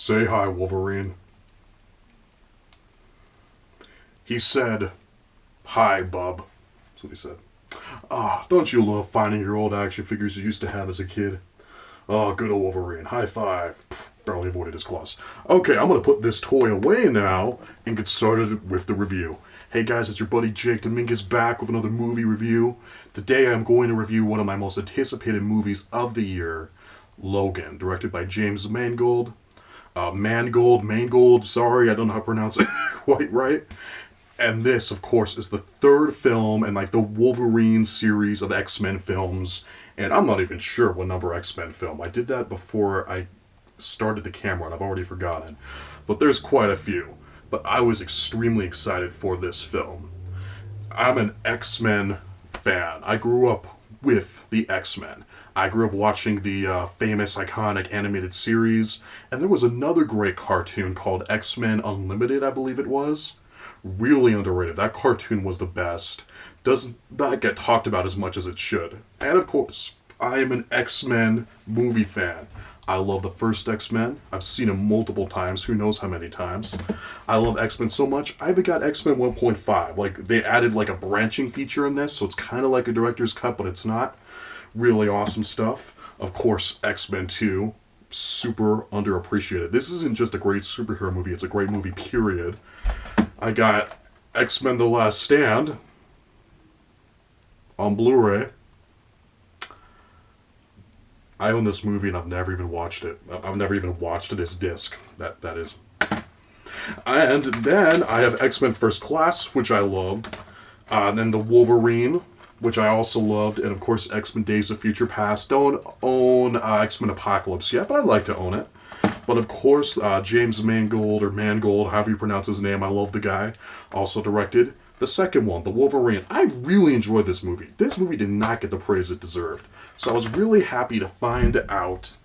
Say hi, Wolverine. He said, hi, bub. That's what he said. Ah, don't you love finding your old action figures you used to have as a kid? Oh, good old Wolverine. High five. Pfft, barely avoided his claws. Okay, I'm gonna put this toy away now and get started with the review. Hey guys, it's your buddy Jake Dominguez back with another movie review. Today I'm going to review one of my most anticipated movies of the year, Logan, directed by James Mangold, sorry, I don't know how to pronounce it quite right. And this, of course, is the third film in like the Wolverine series of X-Men films. And I'm not even sure what number X-Men film. I did that before I started the camera and I've already forgotten. But there's quite a few. But I was extremely excited for this film. I'm an X-Men fan. I grew up with the X-Men. I grew up watching the famous, iconic animated series. And there was another great cartoon called X-Men Unlimited, I believe it was. Really underrated. That cartoon was the best. Doesn't not get talked about as much as it should. And of course, I am an X-Men movie fan. I love the first X-Men. I've seen them multiple times. Who knows how many times. I love X-Men so much, I even got X-Men 1.5. Like, they added like a branching feature in this, so it's kind of like a director's cut, but it's not. Really awesome stuff. Of course, X-Men 2. Super underappreciated. This isn't just a great superhero movie, it's a great movie, period. I got X-Men The Last Stand on Blu-ray. I own this movie and I've never even watched it. I've never even watched this disc. That is. And then I have X-Men First Class, which I loved. And then The Wolverine, which I also loved. And of course, X-Men Days of Future Past. Don't own X-Men Apocalypse yet, but I'd like to own it. But of course, James Mangold, however you pronounce his name, I love the guy, also directed the second one, The Wolverine. I really enjoyed this movie. This movie did not get the praise it deserved. So I was really happy to find out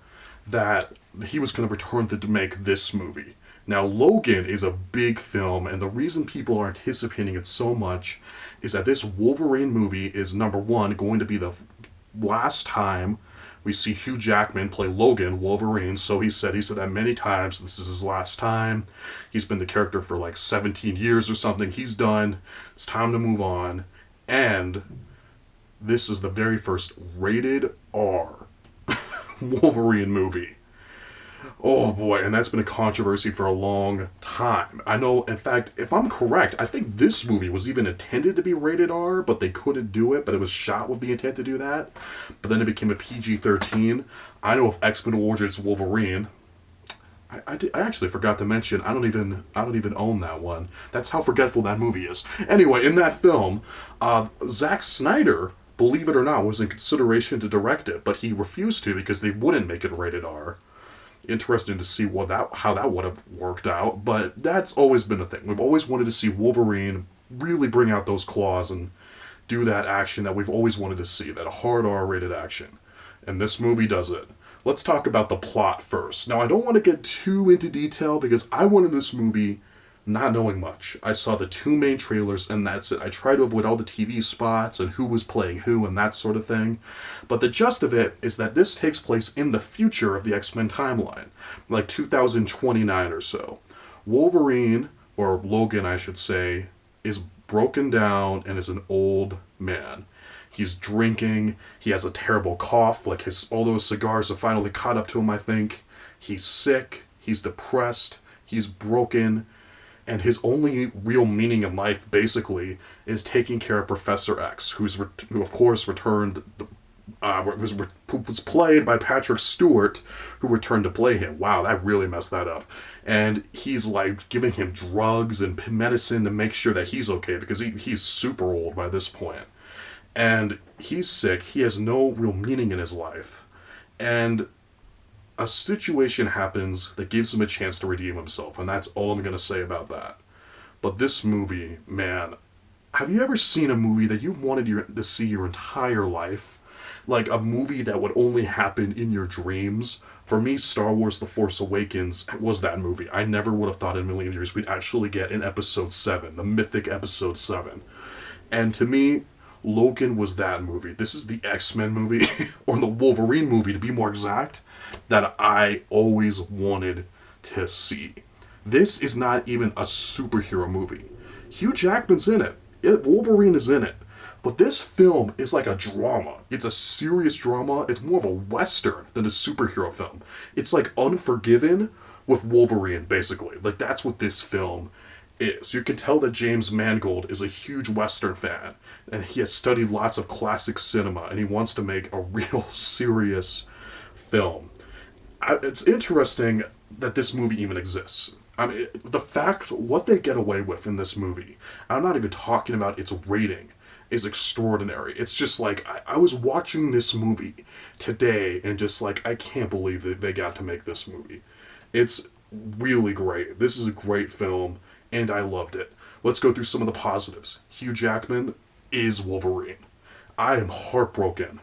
that he was going to return to make this movie. Now, Logan is a big film, and the reason people are anticipating it so much is that this Wolverine movie is, number one, going to be the last time we see Hugh Jackman play Logan, Wolverine. So he said that many times. This is his last time. He's been the character for like 17 years or something. He's done. It's time to move on. And this is the very first rated R Wolverine movie. Oh boy, and that's been a controversy for a long time. I know, in fact, if I'm correct, I think this movie was even intended to be rated R, but they couldn't do it, but it was shot with the intent to do that. But then it became a PG-13. I know if X-Men Origins Wolverine, I actually forgot to mention, I don't even own that one. That's how forgetful that movie is. Anyway, in that film, Zack Snyder, believe it or not, was in consideration to direct it, but he refused to because they wouldn't make it rated R. Interesting to see how that would have worked out, but that's always been a thing. We've always wanted to see Wolverine really bring out those claws and do that action that we've always wanted to see, that hard R-rated action. And this movie does it. Let's talk about the plot first. Now, I don't want to get too into detail because I wanted this movie not knowing much. I saw the two main trailers and that's it. I tried to avoid all the TV spots and who was playing who and that sort of thing. But the gist of it is that this takes place in the future of the X-Men timeline, like 2029 or so. Wolverine, or Logan I should say, is broken down and is an old man. He's drinking, he has a terrible cough, like all those cigars have finally caught up to him, I think. He's sick, he's depressed, he's broken, and his only real meaning in life, basically, is taking care of Professor X, who of course returned, was played by Patrick Stewart, who returned to play him. Wow, that really messed that up. And he's like giving him drugs and medicine to make sure that he's okay, because he's super old by this point. And he's sick, he has no real meaning in his life. And a situation happens that gives him a chance to redeem himself, and that's all I'm going to say about that. But this movie, man, have you ever seen a movie that you've wanted to see your entire life? Like a movie that would only happen in your dreams? For me, Star Wars The Force Awakens was that movie. I never would have thought in a million years we'd actually get in Episode 7, the mythic Episode 7. And to me, Logan was that movie. This is the X-Men movie, or the Wolverine movie to be more exact, that I always wanted to see. This is not even a superhero movie. Hugh Jackman's in it. Wolverine is in it. But this film is like a drama. It's a serious drama. It's more of a Western than a superhero film. It's like Unforgiven with Wolverine, basically. Like, that's what this film is. You can tell that James Mangold is a huge Western fan, and he has studied lots of classic cinema, and he wants to make a real serious film. It's interesting that this movie even exists. I mean, the fact, what they get away with in this movie, I'm not even talking about its rating, is extraordinary. It's just like, I was watching this movie today, and just like, I can't believe that they got to make this movie. It's really great. This is a great film, and I loved it. Let's go through some of the positives. Hugh Jackman is Wolverine. I am heartbroken.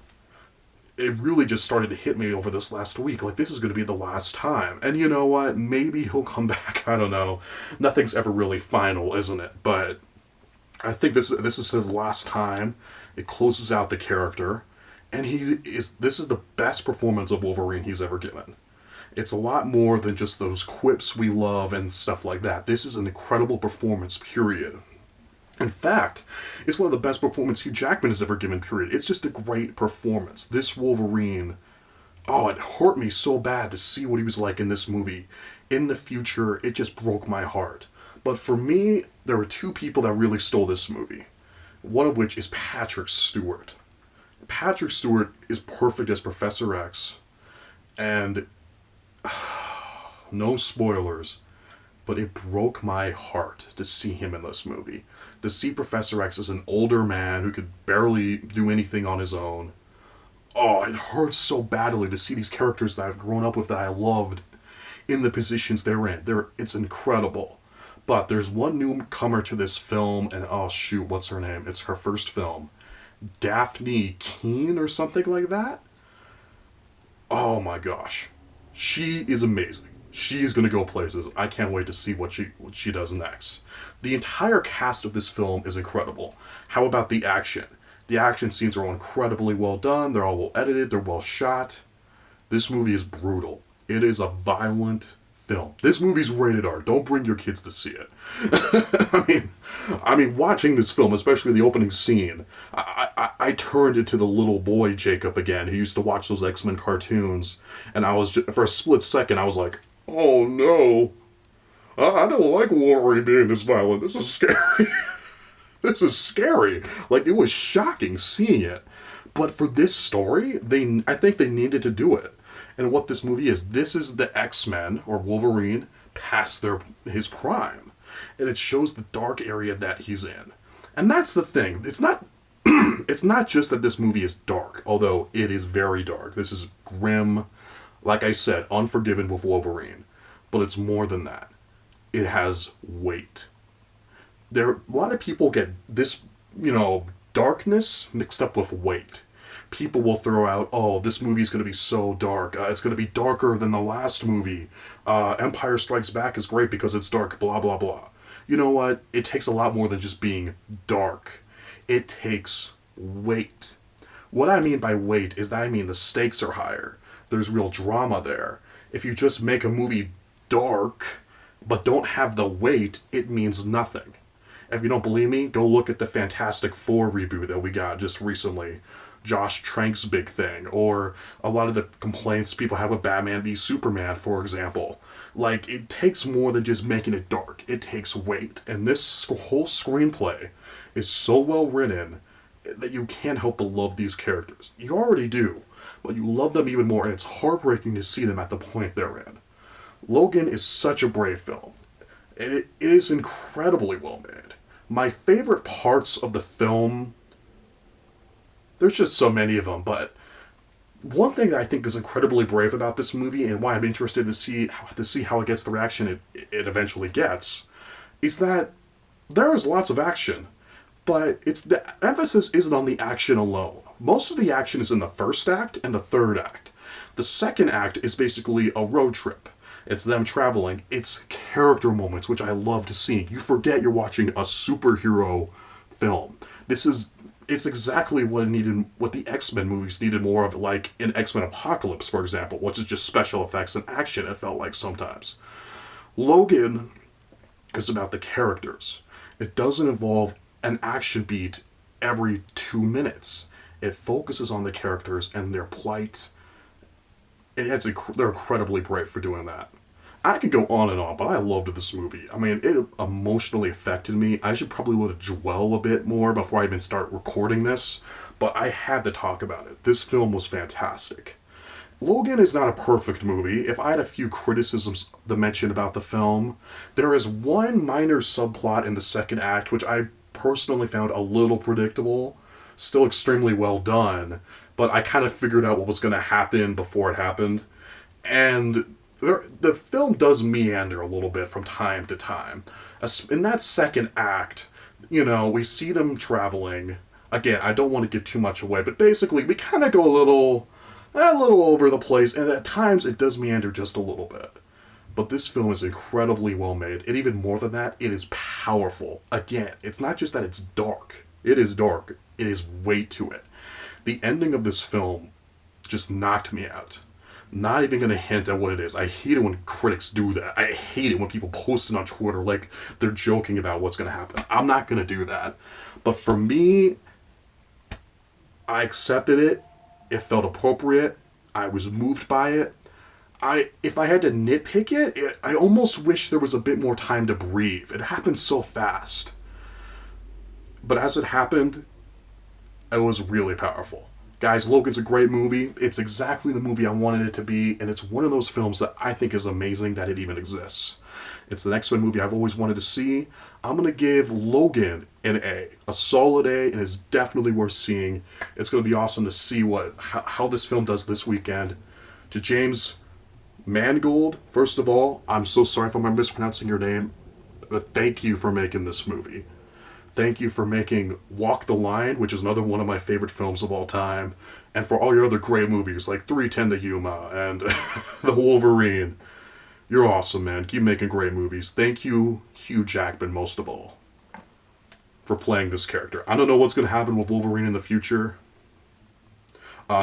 It really just started to hit me over this last week. Like, this is going to be the last time. And you know what? Maybe he'll come back. I don't know. Nothing's ever really final, isn't it? But I think this is his last time. It closes out the character. And this is the best performance of Wolverine he's ever given. It's a lot more than just those quips we love and stuff like that. This is an incredible performance, period. In fact, it's one of the best performances Hugh Jackman has ever given, period. It's just a great performance. This Wolverine, oh, it hurt me so bad to see what he was like in this movie. In the future, it just broke my heart. But for me, there were two people that really stole this movie. One of which is Patrick Stewart. Patrick Stewart is perfect as Professor X. And no spoilers, but it broke my heart to see him in this movie. To see Professor X as an older man who could barely do anything on his own. Oh, it hurts so badly to see these characters that I've grown up with that I loved in the positions they're in. It's incredible. But there's one newcomer to this film, and oh shoot, what's her name? It's her first film. Daphne Keane or something like that? Oh my gosh. She is amazing. She's going to go places. I can't wait to see what she does next. The entire cast of this film is incredible. How about the action? The action scenes are all incredibly well done. They're all well edited. They're well shot. This movie is brutal. It is a violent film. This movie's rated R. Don't bring your kids to see it. I mean, watching this film, especially the opening scene, I turned into the little boy Jacob again, who used to watch those X-Men cartoons, and I was for a split second, I was like, oh no, I don't like Wolverine being this violent. This is scary. This is scary. Like, it was shocking seeing it. But for this story, I think they needed to do it. And what this movie is, this is the X-Men, or Wolverine, past his prime. And it shows the dark area that he's in. And that's the thing. It's not it's not just that this movie is dark, although it is very dark. This is grim, like I said, Unforgiven with Wolverine. But it's more than that. It has weight. A lot of people get this, darkness mixed up with weight. People will throw out, oh, this movie's going to be so dark. It's going to be darker than the last movie. Empire Strikes Back is great because it's dark, blah, blah, blah. You know what? It takes a lot more than just being dark. It takes weight. What I mean by weight is that I mean the stakes are higher. There's real drama there. If you just make a movie dark, but don't have the weight, it means nothing. If you don't believe me, go look at the Fantastic Four reboot that we got just recently. Josh Trank's big thing, or a lot of the complaints people have with Batman v Superman, for example. Like, it takes more than just making it dark. It takes weight. And this whole screenplay is so well written that you can't help but love these characters. You already do, but you love them even more, and it's heartbreaking to see them at the point they're in. Logan is such a brave film. It is incredibly well made. My favorite parts of the film, there's just so many of them, but one thing that I think is incredibly brave about this movie, and why I'm interested to see how it gets the reaction it eventually gets, is that there is lots of action, but the emphasis isn't on the action alone. Most of the action is in the first act and the third act. The second act is basically a road trip. It's them traveling. It's character moments, which I love to see. You forget you're watching a superhero film. It's exactly what the X-Men movies needed more of, like in X-Men Apocalypse, for example, which is just special effects and action, it felt like sometimes. Logan is about the characters. It doesn't involve an action beat every 2 minutes. It focuses on the characters and their plight. They're incredibly brave for doing that. I could go on and on, but I loved this movie. I mean, it emotionally affected me. I should probably let it dwell a bit more before I even start recording this, but I had to talk about it. This film was fantastic. Logan is not a perfect movie. If I had a few criticisms to mention about the film, there is one minor subplot in the second act which I personally found a little predictable, still extremely well done, but I kind of figured out what was going to happen before it happened. And the film does meander a little bit from time to time. In that second act, we see them traveling. Again, I don't want to give too much away, but basically we kind of go a little over the place, and at times it does meander just a little bit. But this film is incredibly well made, and even more than that, it is powerful. Again, it's not just that it's dark. It is dark. It is weight to it. The ending of this film just knocked me out. Not even going to hint at what it is. I hate it when critics do that. I hate it when people post it on Twitter like they're joking about what's going to happen. I'm not going to do that. But for me, I accepted it. It felt appropriate. I was moved by it. If I had to nitpick it, I almost wish there was a bit more time to breathe. It happened so fast. But as it happened, it was really powerful. Guys, Logan's a great movie. It's exactly the movie I wanted it to be, and it's one of those films that I think is amazing that it even exists. It's the X-Men movie I've always wanted to see. I'm going to give Logan an A. A solid A, and it's definitely worth seeing. It's going to be awesome to see how this film does this weekend. To James Mangold, first of all, I'm so sorry if I'm mispronouncing your name, but thank you for making this movie. Thank you for making Walk the Line, which is another one of my favorite films of all time, and for all your other great movies like 3:10 to Yuma and The Wolverine. You're awesome, man. Keep making great movies. Thank you, Hugh Jackman, most of all, for playing this character. I don't know what's going to happen with Wolverine in the future.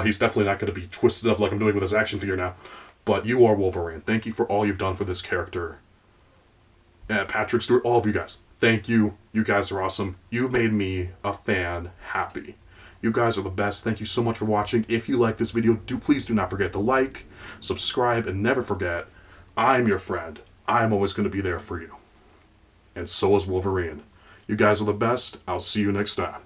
He's definitely not going to be twisted up like I'm doing with his action figure now. But you are Wolverine. Thank you for all you've done for this character. And Patrick Stewart, all of you guys. Thank you. You guys are awesome. You made me a fan happy. You guys are the best. Thank you so much for watching. If you like this video, please do not forget to like, subscribe, and never forget, I'm your friend. I'm always going to be there for you. And so is Wolverine. You guys are the best. I'll see you next time.